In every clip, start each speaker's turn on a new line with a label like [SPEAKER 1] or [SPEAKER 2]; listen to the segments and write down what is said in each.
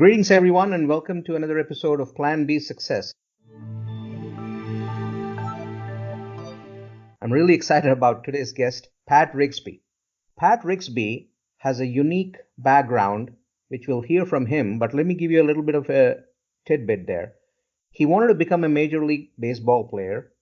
[SPEAKER 1] Greetings, everyone, and welcome to another episode of Plan B Success. I'm really excited about today's guest, Pat Rigsby. Pat Rigsby has a unique background, which we'll hear from him, but let me give you a little bit of a tidbit there. He wanted to become a Major League Baseball player.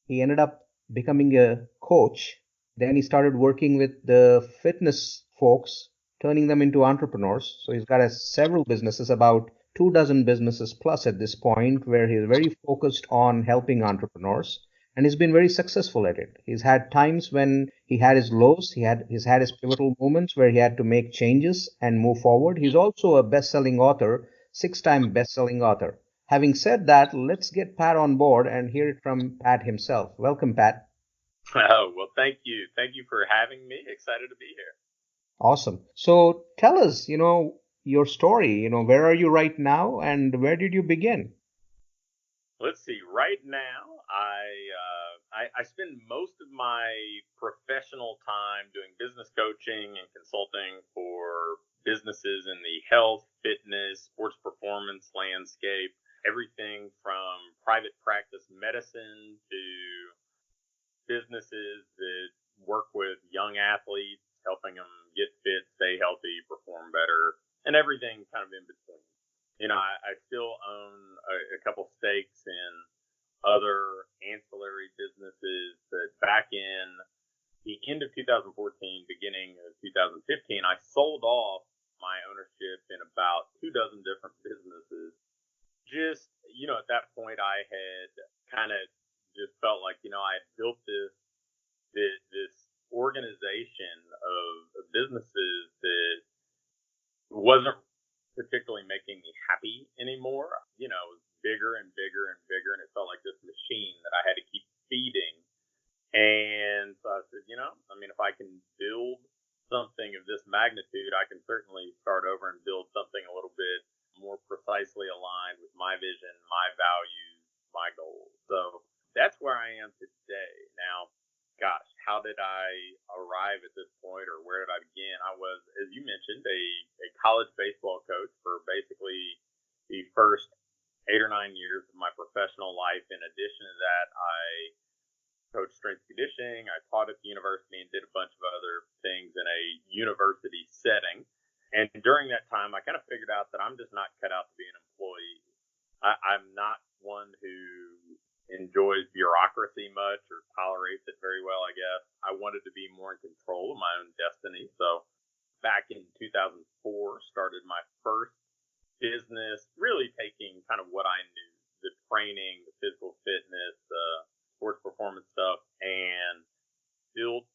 [SPEAKER 1] He ended up becoming a coach. Then he started working with the fitness folks, turning them into entrepreneurs. So he's got several businesses, about 2 dozen businesses plus at this point, where he's very focused on helping entrepreneurs. And he's been very successful at it. He's had times when he had his lows, he's had his pivotal moments where he had to make changes and move forward. He's also a best-selling author, six-time best-selling author. Having said that, let's get Pat on board and hear it from Pat himself. Welcome, Pat.
[SPEAKER 2] Oh, well, thank you. Thank you for having me. Excited to be here.
[SPEAKER 1] Awesome. So tell us, your story. Where are you right now and where did you begin?
[SPEAKER 2] Let's see. Right now, I spend most of my professional time doing business coaching and consulting for businesses in the health, fitness, sports performance landscape. Everything from private practice medicine to businesses that work with young athletes, helping them get fit, stay healthy, perform better, and everything kind of in between. I still own a couple stakes in other ancillary businesses, but back in the end of 2014, beginning of 2015, I sold off my ownership in about 2 dozen different businesses. Just, at that point, I had kind of just felt like, I had built this organization of businesses that wasn't particularly making me happy anymore. It was bigger and bigger and bigger, and it felt like this machine that I had to keep feeding. And so I said, if I can build something of this magnitude, I can certainly start over and build something a little bit more precisely aligned with my vision, my values, my goals. So that's where I am today. Now, gosh, how did I arrive at this point, or where did I begin? I was, as you mentioned, a college baseball coach for basically the first 8 or 9 years of my professional life. In addition to that, I coached strength conditioning. I taught at the university and did a bunch of other things in a university setting. And during that time, I kind of figured out that I'm just not cut out to be an employee. I'm not one who enjoys bureaucracy much or tolerates it very well, I guess. I wanted to be more in control of my own destiny. So back in 2004, started my first business, really taking kind of what I knew, the training, the physical fitness, sports performance stuff, and built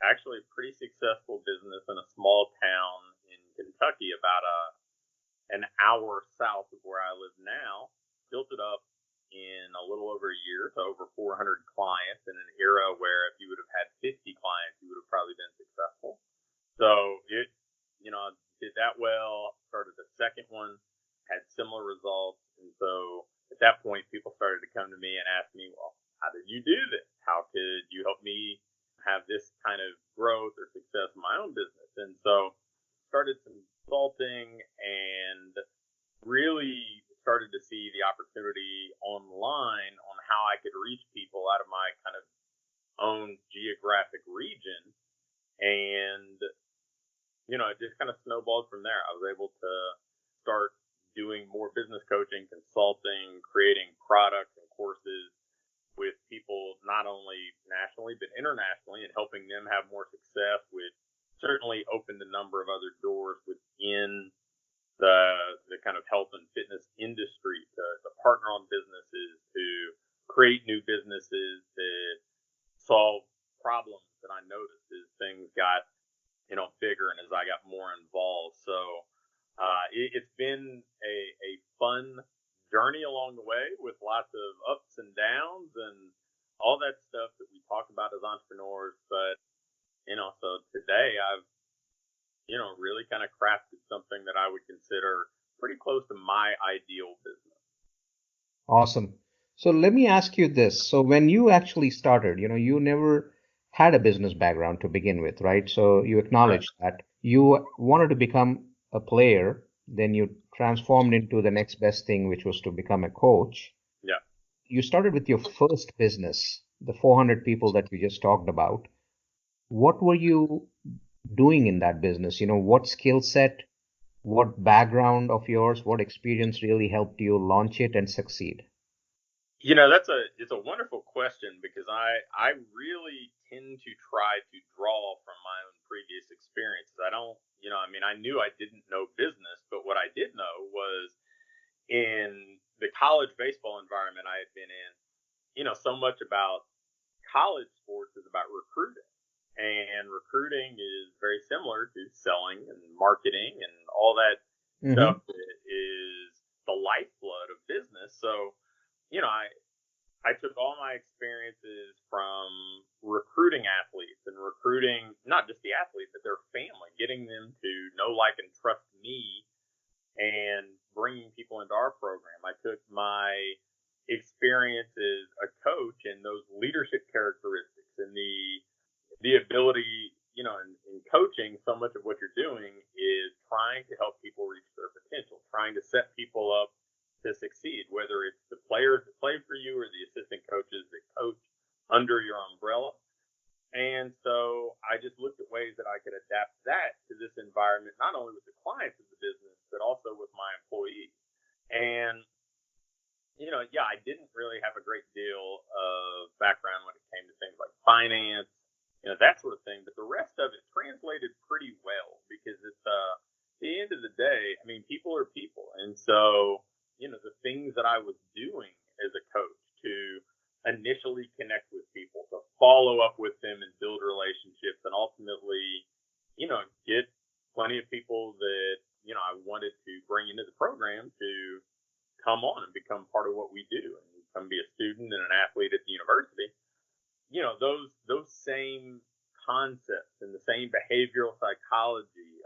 [SPEAKER 2] actually a pretty successful business in a small town in Kentucky, about an hour south of where I live now. Built it up in a little over a year to over 400 clients in an era where if you would have had 50 clients, you would have probably been successful. So it, did that well, started the second one, had similar results. And so at that point, people started to come to me and ask me, well, how did you do this? How could you help me have this kind of growth or success in my own business? And so started some consulting and really started to see the opportunity online on how I could reach people out of my kind of own geographic region. And, it just kind of snowballed from there. I was able to start doing more business coaching, consulting, creating products and courses with people not only nationally but internationally, and helping them have more success, which certainly opened a number of other doors within the kind of health and fitness industry to partner on businesses, to create new businesses that solve problems that I noticed as things got bigger and as I got more involved. So it's been a fun journey along the way with lots of ups and downs and all that stuff that we talk about as entrepreneurs. But so today I've really kind of crafted something that I would consider pretty close to my ideal business.
[SPEAKER 1] Awesome. So let me ask you this. So when you actually started, you never had a business background to begin with, right? So you
[SPEAKER 2] Right.
[SPEAKER 1] acknowledged that you wanted to become a player. Then you transformed into the next best thing, which was to become a coach.
[SPEAKER 2] Yeah.
[SPEAKER 1] You started with your first business, the 400 people that we just talked about. What were you doing in that business? What skill set, what background of yours, what experience really helped you launch it and succeed?
[SPEAKER 2] It's a wonderful question because I really tend to try to draw from my own previous experiences. I don't, I knew I didn't know business, but what I did know was in the college baseball environment I had been in, so much about college sports is about recruiting. And recruiting is very similar to selling and marketing and all that
[SPEAKER 1] Mm-hmm.
[SPEAKER 2] stuff that is the lifeblood of business. So, you know, I I took all my experiences from recruiting athletes and recruiting not just the athlete, but their family, getting them to know, like, and trust me and bringing people into our program. I took my experience as a coach and those leadership characteristics and the ability, in coaching, so much of what you're doing is trying to help people reach their potential, trying to set people up to succeed, whether it's the players that play for you or the assistant coaches that coach under your umbrella. And so I just looked at ways that I could adapt that to this environment, not only with the clients of the business, but also with my employees. And, yeah, I didn't really have a great deal of background when it came to things like finance, that sort of thing. But the rest of it translated pretty well because at the end of the day, I mean, people are people. And so, the things that I was doing as a coach to initially connect with people, to follow up with them and build relationships, and ultimately, get plenty of people that, I wanted to bring into the program to come on and become part of what we do and come be a student and an athlete at the university. Those same concepts and the same behavioral psychology,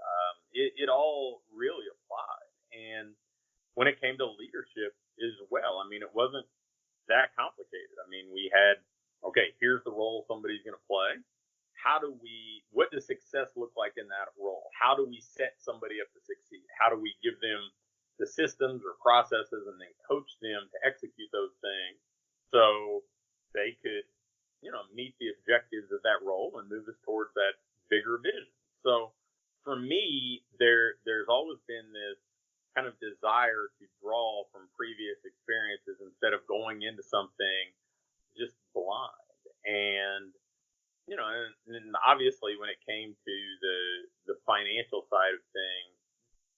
[SPEAKER 2] it all really applied. And when it came to leadership as well, I mean, it wasn't that complicated. I mean, we had, okay, here's the role somebody's going to play. What does success look like in that role? How do we set somebody up to succeed? How do we give them the systems or processes and then coach them to execute those things so they could, meet the objectives of that role and move us towards that bigger vision? So for me, there's always been this kind of desire to draw from previous experiences instead of going into something just blind. And and obviously when it came to the financial side of things,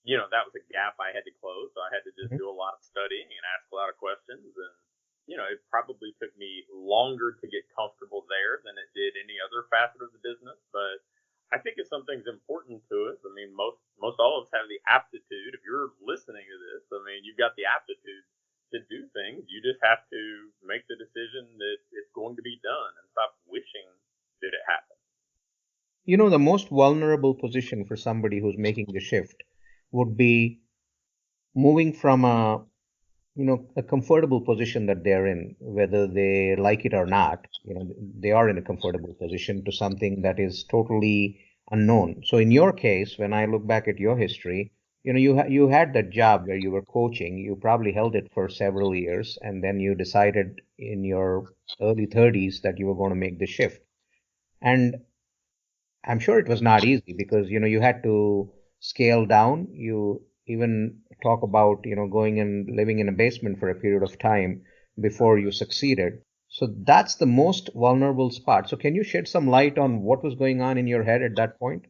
[SPEAKER 2] that was a gap I had to close. So I had to just
[SPEAKER 1] Mhm.
[SPEAKER 2] do a lot of studying and ask a lot of questions. And, it probably took me longer to get comfortable there than it did any other facet of the business. But I think if something's important to us, I mean, most all of us have the aptitude. If you're listening to this, I mean, you've got the aptitude to do things. You just have to make the decision that it's going to be done and stop wishing that it happened.
[SPEAKER 1] The most vulnerable position for somebody who's making the shift would be moving from a comfortable position that they're in, whether they like it or not. They are in a comfortable position to something that is totally unknown. So in your case, when I look back at your history, you had that job where you were coaching. You probably held it for several years, and then you decided in your early 30s that you were going to make the shift. And I'm sure it was not easy because you had to scale down. You even talk about going and living in a basement for a period of time before you succeeded. So that's the most vulnerable spot. So can you shed some light on what was going on in your head at that point?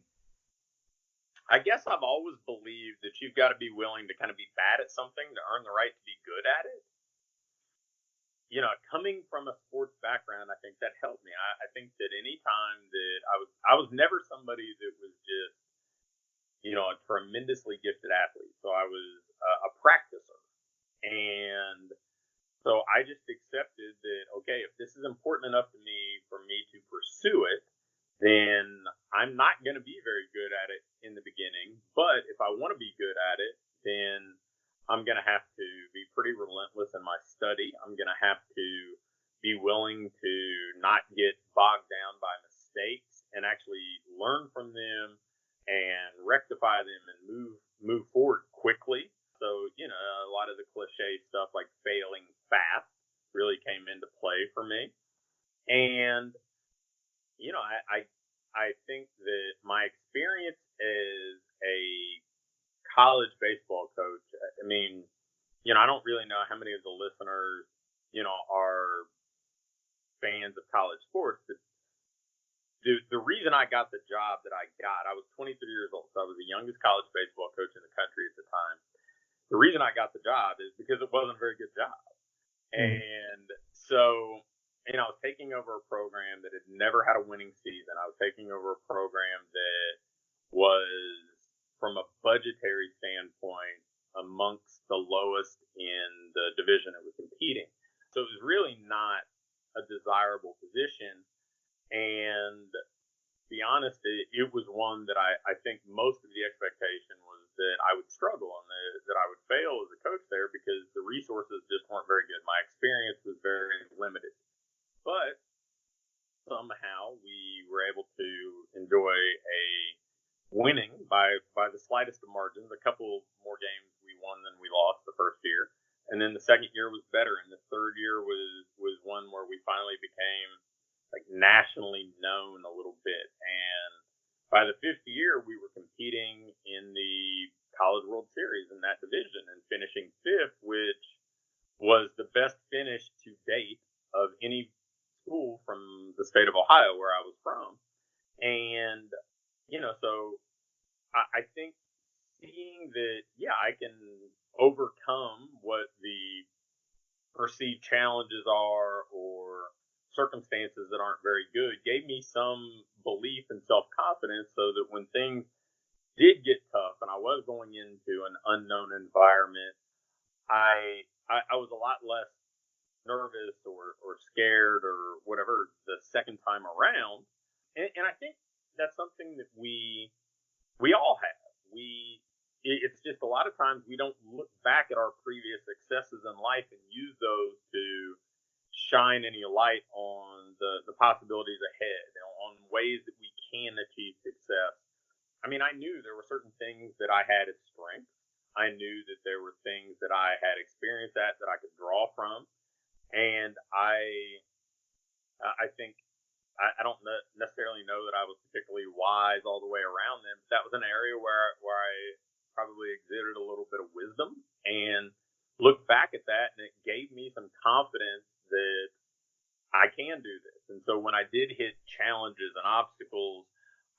[SPEAKER 2] I guess I've always believed that you've got to be willing to kind of be bad at something to earn the right to be good at it. Coming from a sports background, I think that helped me. I think that any time that I was never somebody that was just, a tremendously gifted athlete. So I was a practicer. And so I just accepted that, okay, if this is important enough to me for me to pursue it, then I'm not going to be very good at it in the beginning. But if I want to be good at it, then I'm going to have to be pretty relentless in my study. I'm going to have to be willing to not get bogged down by mistakes and actually learn from them and rectify them and move forward quickly baseball coach. I mean, I don't really know how many of the listeners, are fans of college sports. But the reason I got the job that I got, I was 23 years old, so I was the youngest college baseball coach in the country at the time. The reason I got the job is because it wasn't a very good job. And so, I was taking over a program that had never had a winning season. I was taking over a program that was, from a budgetary standpoint, amongst the lowest in the division it was competing. So it was really not a desirable position. And to be honest, it was one that I think most of the expectation was that I would struggle and that I would fail as a coach there because the resources just weren't very good. My experience was very limited. But somehow we were able to enjoy a winning by the slightest of margins. A couple more games we won than we lost the first year. And then the second year was better. And the third year was one where we finally became like nationally known a little bit. And by the fifth year, we were competing in the College World Series in that division and finishing fifth, which was the best finish to date of any school from the state of Ohio, where I was from. And, so I think seeing that, I can overcome what the perceived challenges are or circumstances that aren't very good gave me some belief and self-confidence so that when things did get tough and I was going into an unknown environment, I was a lot less nervous or scared or whatever the second time around. And I think that's something that we all have. It's just a lot of times we don't look back at our previous successes in life and use those to shine any light on the possibilities ahead, on ways that we can achieve success. I mean, I knew there were certain things that I had as strengths. I knew that there were things that I had experience at that I could draw from. And I think I don't necessarily know that I was particularly wise all the way around them. But that was an area where I probably exhibited a little bit of wisdom and look back at that, and it gave me some confidence that I can do this. And so when I did hit challenges and obstacles,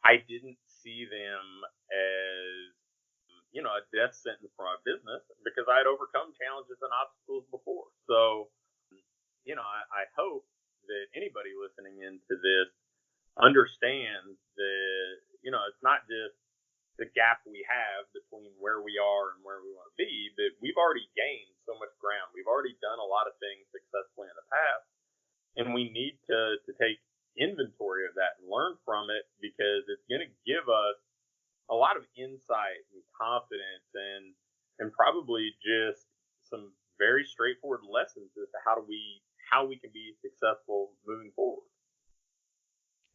[SPEAKER 2] I didn't see them as, a death sentence for my business because I had overcome challenges and obstacles before. So, I hope that anybody listening into this understands that, it's not just the gap we have between where we are and where we want to be, but we've already gained so much ground. We've already done a lot of things successfully in the past, and we need to take inventory of that and learn from it because it's going to give us a lot of insight and confidence and probably just some very straightforward lessons as to how we can be successful moving forward.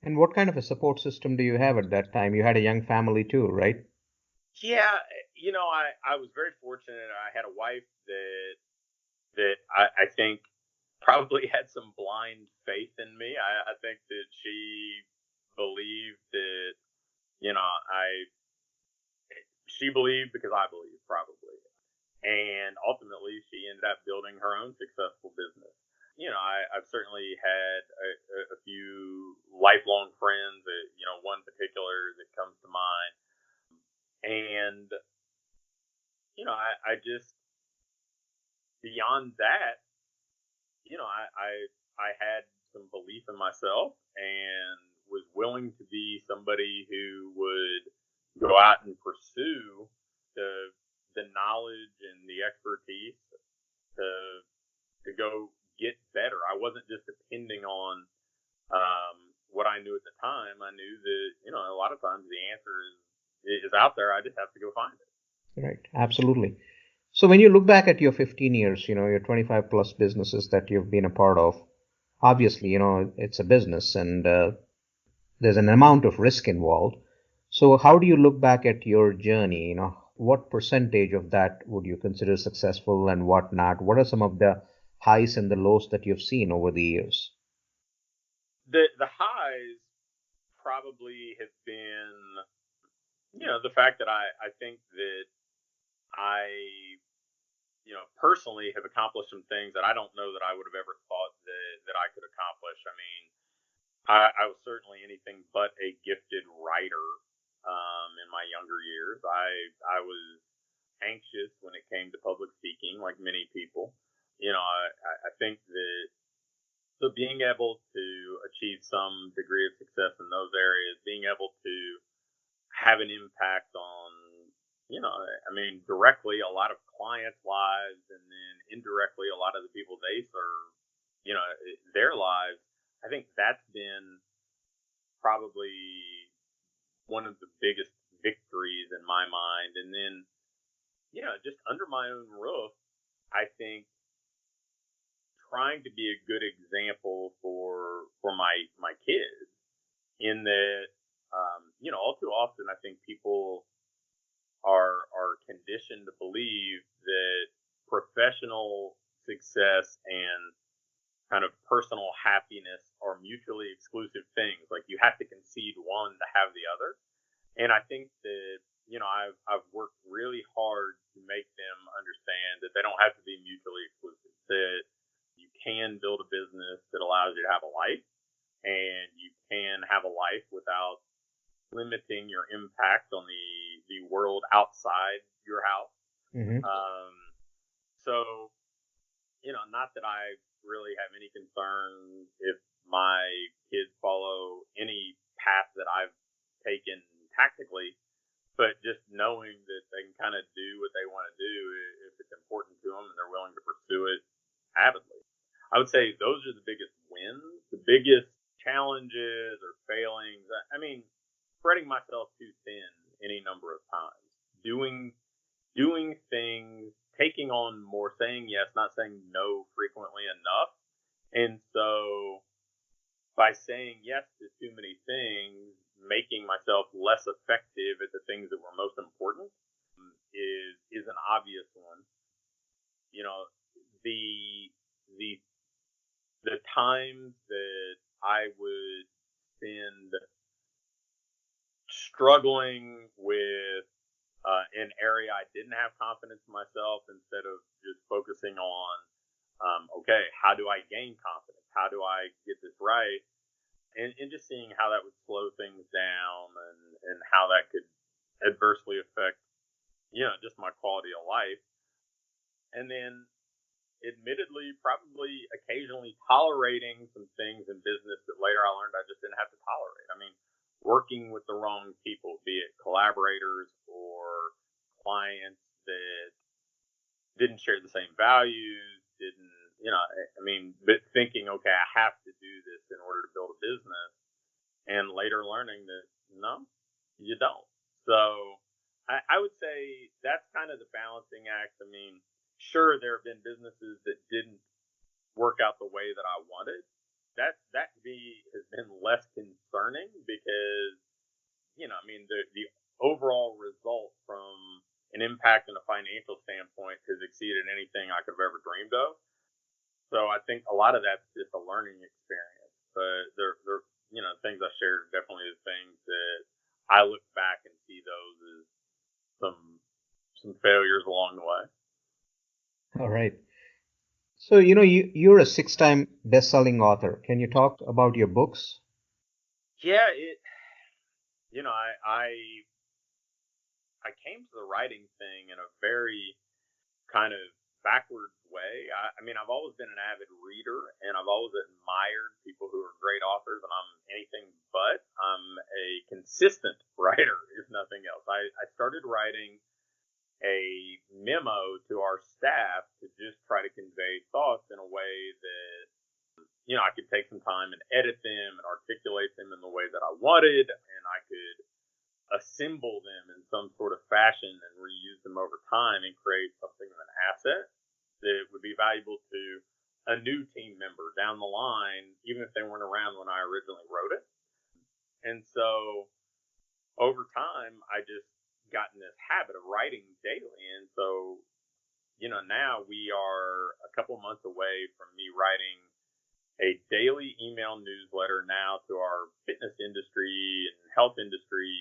[SPEAKER 1] And what kind of a support system do you have at that time? You had a young family too, right?
[SPEAKER 2] Yeah, I was very fortunate. I had a wife that I think probably had some blind faith in me. I think that she believed that, she believed because I believed probably. And ultimately she ended up building her own successful business. I've certainly had a few lifelong friends, one particular that comes to mind. And, I just, beyond that, I had some belief in myself and was willing to be somebody who would go out and pursue the knowledge and the expertise to go get better. I wasn't just depending on what I knew at the time. I knew that a lot of times the answer is out there. I just have to go find it.
[SPEAKER 1] Right, absolutely. So when you look back at your 15 years, your 25 plus businesses that you've been a part of, obviously, it's a business and there's an amount of risk involved. So how do you look back at your journey? What percentage of that would you consider successful and what not? What are some of the highs and the lows that you've seen over the years?
[SPEAKER 2] The highs probably have been, the fact that I think that I, personally have accomplished some things that I don't know that I would have ever thought that I could accomplish. I mean, I was certainly anything but a gifted writer in my younger years. I was anxious when it came to public speaking, like many people. I think that so being able to achieve some degree of success in those areas, being able to have an impact on, directly a lot of clients' lives, and then indirectly a lot of the people they serve, their lives. I think that's been probably one of the biggest victories in my mind. And then, just under my own roof, I think trying to be a good example for my kids, in that, all too often I think people are conditioned to believe that professional success and kind of personal happiness are mutually exclusive things. Like, you have to concede one to have the other. And I think that, I've worked really hard to make them understand that they don't have to be mutually exclusive. That you can build a business that allows you to have a life, and you can have a life without limiting your impact on the world outside your house.
[SPEAKER 1] Mm-hmm.
[SPEAKER 2] Um, so, not that I really have any concern if my kids follow any path that I've taken tactically, but just knowing that they can kind of do what they want to do if it's important to them and they're willing to pursue it avidly. I would say those are the biggest wins. The biggest challenges or failings, I mean, spreading myself too thin any number of times, doing things, taking on more, saying yes, not saying no frequently enough. And so by saying yes to too many things, making myself less effective at the things that were most important is an obvious one. You know, the the the times that I would spend struggling with an area I didn't have confidence in myself, instead of just focusing on, okay, how do I gain confidence? How do I get this right? And just seeing how that would slow things down, and how that could adversely affect, just my quality of life. And then, admittedly, probably occasionally tolerating some things in business that later I learned I just didn't have to tolerate. I mean, working with the wrong people, be it collaborators or clients that didn't share the same values, didn't, but thinking, okay, I have to do this in order to build a business, and later learning that no, you don't. So I would say that's kind of the balancing act. I mean, sure, there have been businesses that didn't work out the way that I wanted. That to me has been less concerning, because the overall result from an impact and a financial standpoint has exceeded anything I could have ever dreamed of. So I think a lot of that's just a learning experience. But they're things I shared are definitely the things that I look back and see those as some failures along the way.
[SPEAKER 1] All right. So, you're a six-time best-selling author. Can you talk about your books?
[SPEAKER 2] Yeah, I came to the writing thing in a very kind of backwards way. I've always been an avid reader, and I've always admired people who are great authors, and I'm anything but. I'm a consistent writer, if nothing else. I started writing a memo to our staff to just try to convey thoughts in a way that, I could take some time and edit them and articulate them in the way that I wanted, and I could assemble them in some sort of fashion and reuse them over time and create something of an asset that would be valuable to a new team member down the line, even if they weren't around when I originally wrote it. And so over time, I just got in this habit of writing daily. And so, now we are a couple months away from me writing a daily email newsletter now to our fitness industry and health industry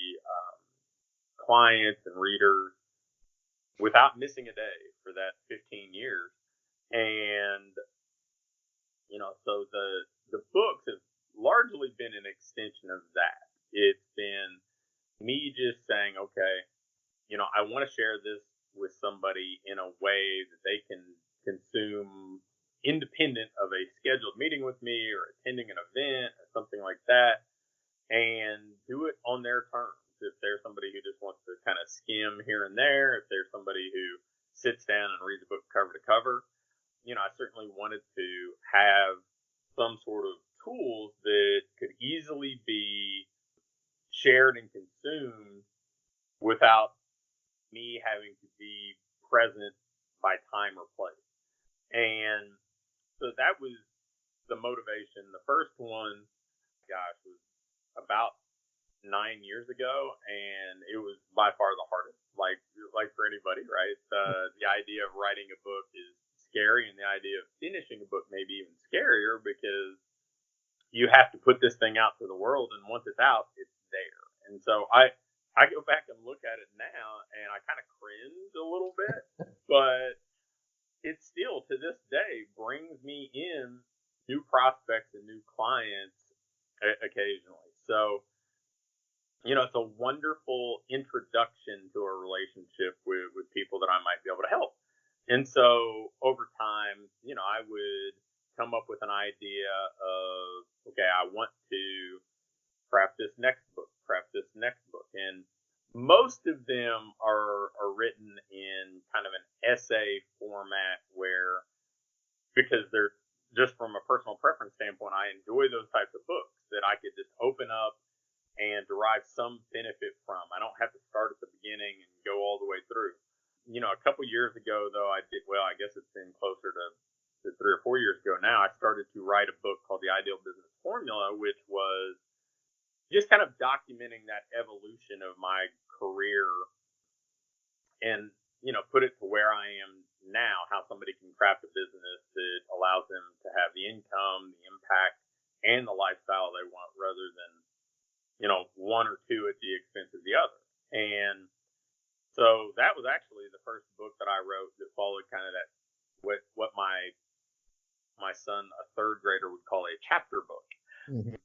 [SPEAKER 2] clients and readers, without missing a day for that 15 years. And, so the books have largely been an extension of that. It's been me just saying, okay, I want to share this with somebody in a way that they can consume independent of a scheduled meeting with me or attending an event or something like that, and do it on their terms. If there's somebody who just wants to kind of skim here and there, if there's somebody who sits down and reads a book cover to cover, I certainly wanted to have some sort of tools that could easily be shared and consumed without me having to be present by time or place. And so that was the motivation. The first one, gosh, was about 9 years ago, and it was by far the hardest. Like for anybody, right? The idea of writing a book is scary, and the idea of finishing a book may be even scarier because you have to put this thing out to the world, and once it's out, it's there. And so I go back and look at it now, and I kind of cringe a little bit, but it still to this day brings me in new prospects and new clients occasionally. So it's a wonderful introduction to a relationship with people that I might be able to help. And so over time, I would come up with an idea of, okay, I want to craft this next book. And most of them are written in kind of an essay format where, because they're just from a personal preference standpoint, I enjoy those types of books that I could just open up and derive some benefit from. I don't have to start at the beginning and go all the way through. A couple years ago, though, I guess it's been closer to 3 or 4 years ago now, I started to write a book called The Ideal Business Formula, which was just kind of documenting that evolution of my career and, put it to where I am now, how somebody can craft a business that allows them to have the income, the impact, and the lifestyle they want rather than, one or two at the expense of the other. And so that was actually the first book that I wrote that followed kind of that, what my son, a third grader, would call a chapter book.
[SPEAKER 1] Mm-hmm.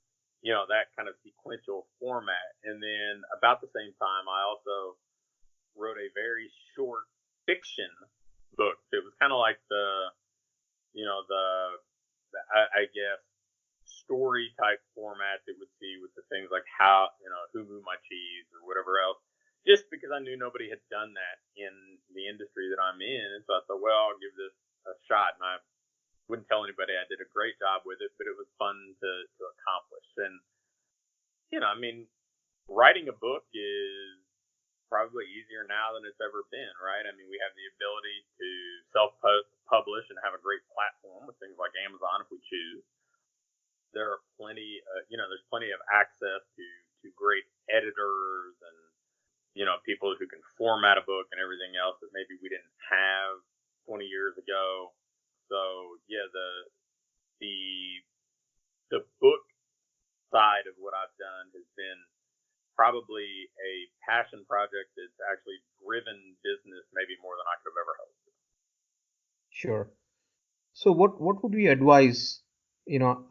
[SPEAKER 2] That kind of sequential format. And then about the same time, I also wrote a very short fiction book. It was kind of like I guess, story type format that would see with the things like how, who moved my cheese or whatever else, just because I knew nobody had done that in the industry that I'm in. And so I thought, well, I'll give this a shot. And I wouldn't tell anybody I did a great job with it, but it was fun to accomplish. And, writing a book is probably easier now than it's ever been, right? We have the ability to self-publish and have a great platform with things like Amazon if we choose. There are there's plenty of access to great editors and, people who can format a book and everything else that maybe we didn't have 20 years ago. So yeah, the book side of what I've done has been probably a passion project that's actually driven business maybe more than I could have ever hoped.
[SPEAKER 1] Sure. So what would we advise,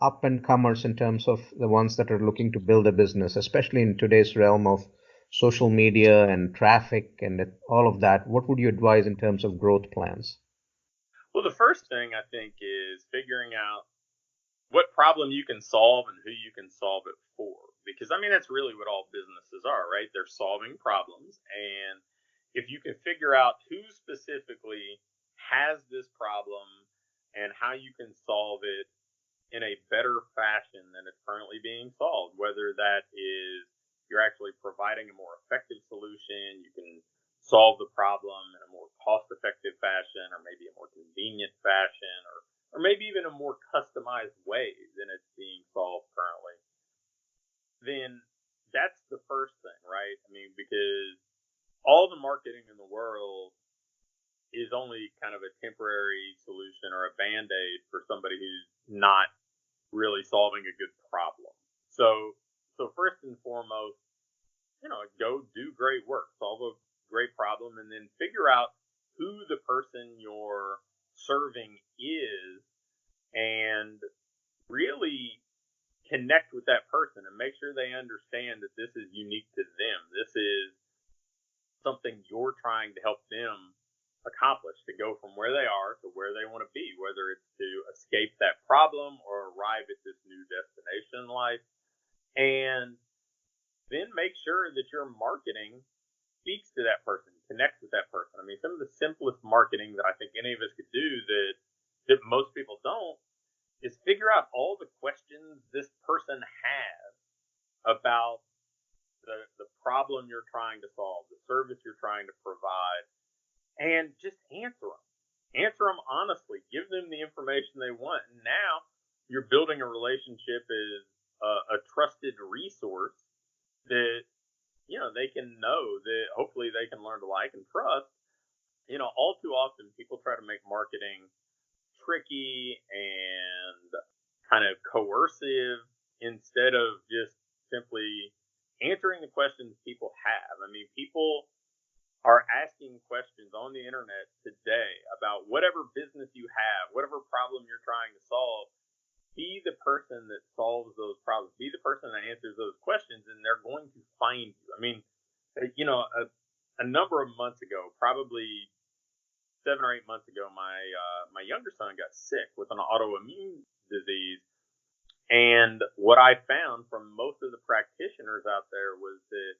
[SPEAKER 1] up and comers in terms of the ones that are looking to build a business, especially in today's realm of social media and traffic and all of that? What would you advise in terms of growth plans?
[SPEAKER 2] Well, the first thing I think is figuring out what problem you can solve and who you can solve it for. Because that's really what all businesses are, right? They're solving problems. And if you can figure out who specifically has this problem and how you can solve it in a better fashion than it's currently being solved, whether that is you're actually providing a more effective solution, you can solve the problem in a more cost-effective fashion, or maybe a more convenient fashion, or maybe even a more customized way than it's being solved currently, then that's the first thing, right? Because all the marketing in the world is only kind of a temporary solution or a band-aid for somebody who's not really solving a good problem. So first and foremost, go do great work, solve a great problem, and then figure out person you're serving is, and really connect with that person and make sure they understand that this is unique to them. This is something you're trying to help them accomplish, to go from where they are to where they want to be, whether it's to escape that problem or arrive at this new destination in life. And then make sure that your marketing speaks to that person, connects with that person. I mean, some of the simplest marketing that I think any of us could do that most people don't is figure out all the questions this person has about the problem you're trying to solve, the service you're trying to provide, and just answer them. Answer them honestly. Give them the information they want. And now you're building a relationship as a trusted resource that they can know, that hopefully they can learn to like and trust. All too often people try to make marketing tricky and kind of coercive instead of just simply answering the questions people have. I mean, people are asking questions on the internet today about whatever business you have, whatever problem you're trying to solve. Be the person that solves those problems. Be the person that answers those questions, and they're going to find you. I mean, a number of months ago, probably 7 or 8 months ago, my younger son got sick with an autoimmune disease, and what I found from most of the practitioners out there was that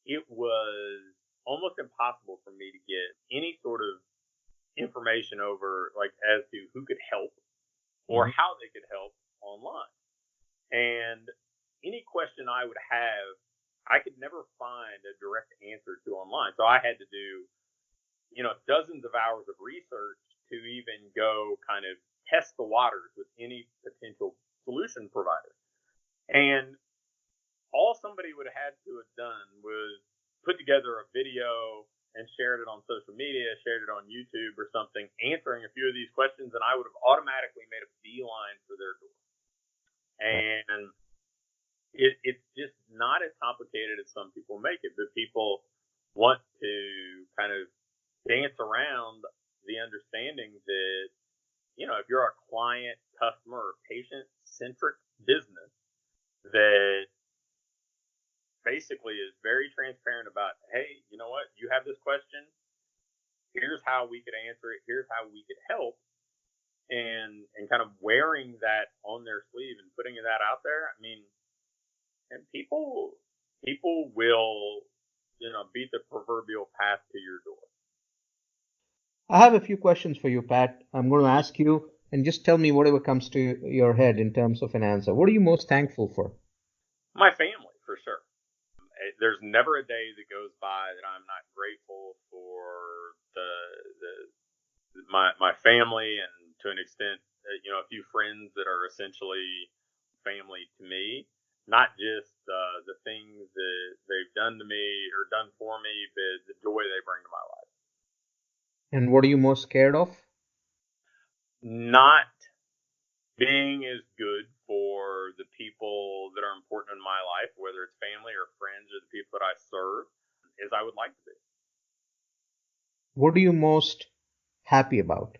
[SPEAKER 2] it was almost impossible for me to get any sort of information over, like, as to who could help or how they could help online. And any question I would have, I could never find a direct answer to online. So I had to do, dozens of hours of research to even go kind of test the waters with any potential solution provider. And all somebody would have had to have done was put together a video and shared it on social media, shared it on YouTube or something, answering a few of these questions, and I would have automatically made a beeline for their door. And it's just not as complicated as some people make it, but people want to kind of dance around the understanding that, if you're a client, customer, or patient-centric business that basically is very transparent about, hey, you know what, you have this question, here's how we could answer it, here's how we could help, and kind of wearing that on their sleeve and putting that out there. I mean, and people will, beat the proverbial path to your door.
[SPEAKER 1] I have a few questions for you, Pat. I'm going to ask you, and just tell me whatever comes to your head in terms of an answer. What are you most thankful for?
[SPEAKER 2] My family, for sure. There's never a day that goes by that I'm not grateful for my family, and to an extent, a few friends that are essentially family to me. Not just the things that they've done to me or done for me, but the joy they bring to my life.
[SPEAKER 1] And what are you most scared of?
[SPEAKER 2] Not being as good for the people that are important in my life, whether it's family or friends or the people that I serve, as I would like to be.
[SPEAKER 1] What are you most happy about?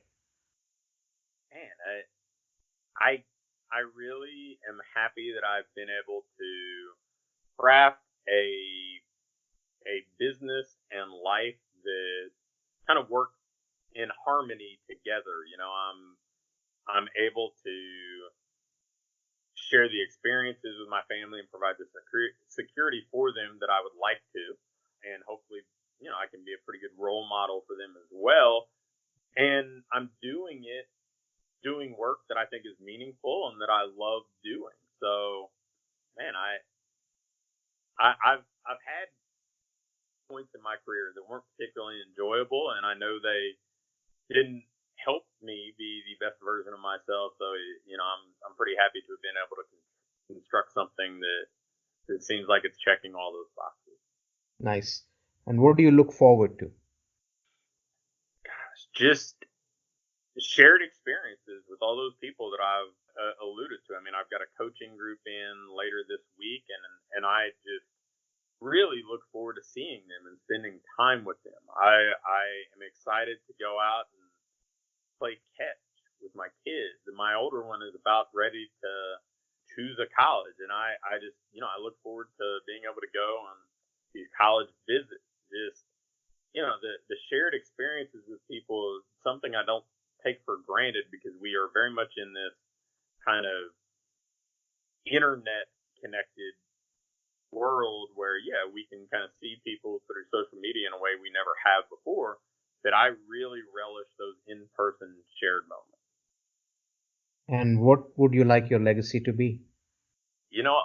[SPEAKER 2] Man, I really am happy that I've been able to craft a business and life that kind of work in harmony together. I'm able to share the experiences with my family and provide the security for them that I would like to, and hopefully, I can be a pretty good role model for them as well. And I'm doing work that I think is meaningful and that I love doing. So, man, I've had points in my career that weren't particularly enjoyable, and I know they didn't help me be the best version of myself. So, I'm pretty happy to have been able to construct something that seems like it's checking all those boxes.
[SPEAKER 1] Nice. And what do you look forward to?
[SPEAKER 2] Gosh, just shared experiences with all those people that I've alluded to. I mean, I've got a coaching group in later this week, and I just really look forward to seeing them and spending time with them. I am excited to go out and play catch with my kids. And my older one is about ready to choose a college. And I just, I look forward to being able to go on these college visits. Just, the shared experiences with people is something I don't take for granted because we are very much in this kind of internet connected world where, yeah, we can kind of see people through social media in a way we never have before, that I really relish those in-person shared moments.
[SPEAKER 1] And what would you like your legacy to be?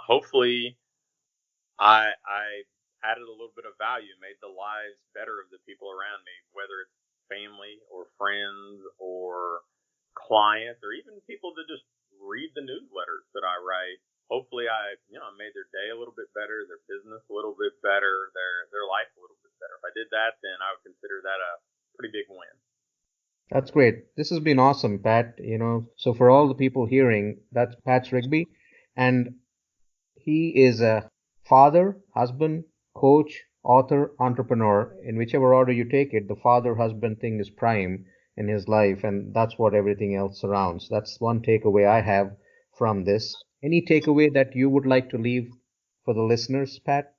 [SPEAKER 2] Hopefully I added a little bit of value, made the lives better of the people around me, whether it's family or friends or clients or even people that just read the newsletters that I write. Hopefully I made their day a little bit better, their business a little bit better, their life a little bit better. If I did that, then I would consider that a pretty big win.
[SPEAKER 1] That's great. This has been awesome, Pat. So for all the people hearing, that's Pat Rigsby, and he is a father, husband, coach, author, entrepreneur. In whichever order you take it, the father husband thing is prime in his life, and that's what everything else surrounds. That's one takeaway I have from this. Any takeaway that you would like to leave for the listeners, Pat?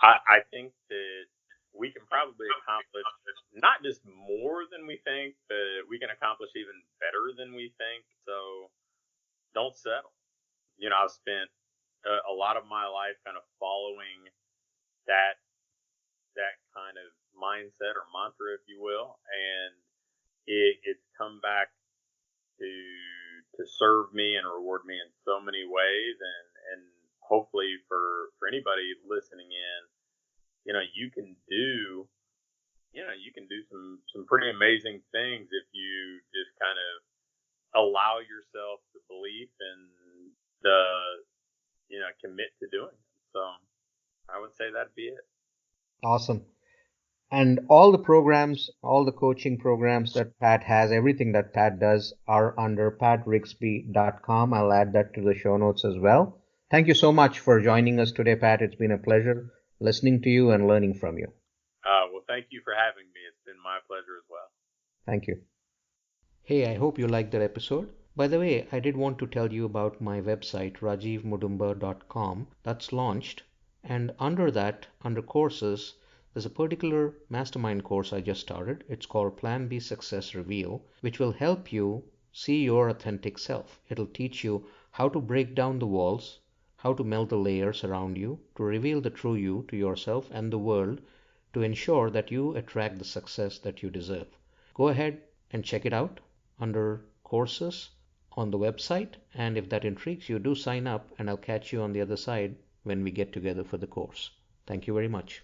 [SPEAKER 2] I think that we can probably accomplish not just more than we think, but we can accomplish even better than we think. So don't settle. I've spent a lot of my life kind of following that kind of mindset or mantra, if you will, and it's come back to serve me and reward me in so many ways, and hopefully for anybody listening in, you can do some pretty amazing things if you just kind of allow yourself the belief and the commit to doing it. So I would say that'd be it.
[SPEAKER 1] Awesome. And all the programs, all the coaching programs that Pat has, everything that Pat does are under patrigsby.com. I'll add that to the show notes as well. Thank you so much for joining us today, Pat. It's been a pleasure listening to you and learning from you.
[SPEAKER 2] Well, thank you for having me. It's been my pleasure as well.
[SPEAKER 1] Thank you. Hey, I hope you liked that episode. By the way, I did want to tell you about my website, rajivmudumba.com. That's launched. And under that, under courses, there's a particular mastermind course I just started. It's called Plan B Success Reveal, which will help you see your authentic self. It'll teach you how to break down the walls, how to melt the layers around you, to reveal the true you to yourself and the world, to ensure that you attract the success that you deserve. Go ahead and check it out under courses on the website, and if that intrigues you, do sign up, and I'll catch you on the other side when we get together for the course. Thank you very much.